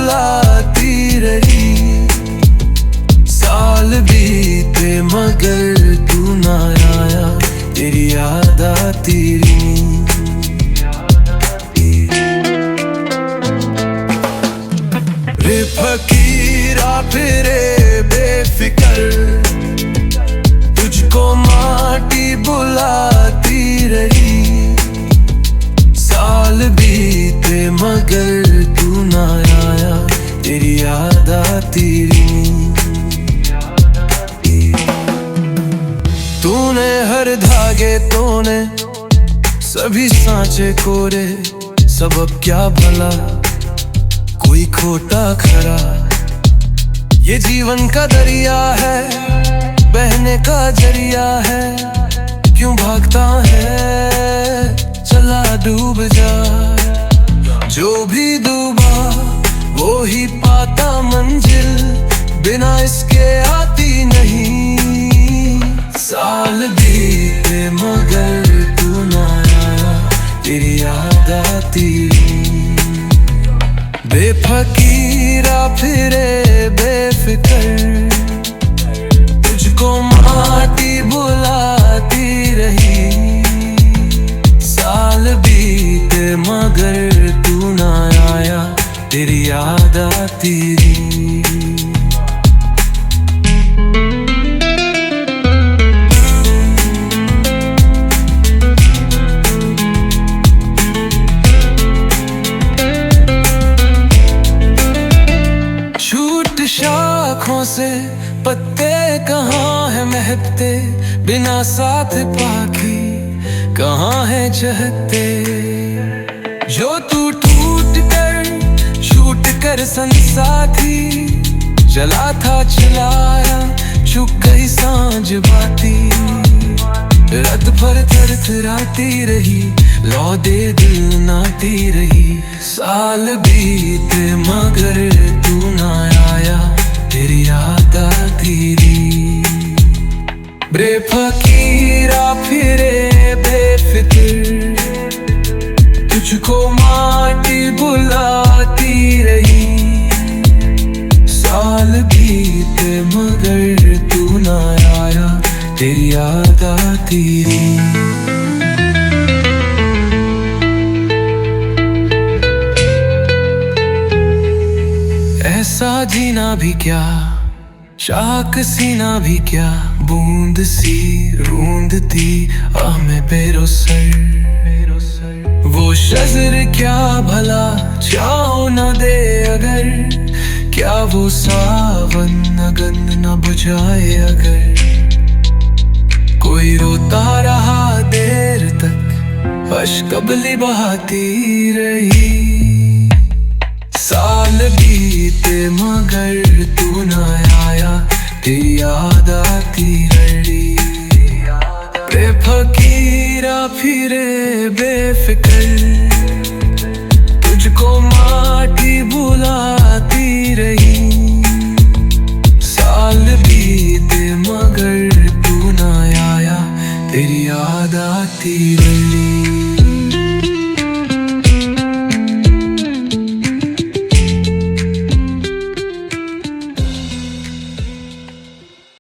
बुलाती रही। साल बीते मगर तू ना आया, तेरी याद आती रही। रे फकीरा फिरे बेफिकर, तुझको माटी बुलाती रही। साल बीते मगर तू ना आया, तेरी याद आती रही। तूने हर धागे तोने, सभी सांचे कोरे, सबब क्या भला कोई खोटा खरा। ये जीवन का दरिया है, बहने का जरिया है। क्यों भागता है, चला डूब जा। जो भी डूबा वो ही पाता मंजिल, बिना इसके आती नहीं। साल बीते मगर तू ना आया, तेरी याद आती। बेफकीरा फिरे बेफिकर, तुझको माटी बुलाती रही। साल बीते मगर तू ना आया, तेरी याद आती रही। शाखों से पत्ते कहाँ है महकते, बिना साथ पाखी कहाँ है चहकते। जो तू टूट कर छूट कर संसाथी, चला था चलाया चुक गई सांझ बाती। रत पर थरथराती रही, लौ दे दिल नाती रही। साल बीते मगर तू ना आया, तेरी याद आती रही। बेफकीरा फिरे बेफिक्र, तुझको माटी बुलाती रही। साल बीते मगर तू ना आया, तेरी याद आती रही। ऐसा जीना भी क्या, शाख सीना भी क्या। बूंद सी रूंदती आह में बेरोसर, वो शज़र क्या भला छाँव न दे अगर। क्या वो सावन अगन न बुझाए अगर। कोई रोता रहा देर तक, अश्कबली बहाती रही। साल बीते मगर तू ना आया, तेरी याद आती रही। बेफकीरा फिरे बेफिक्र,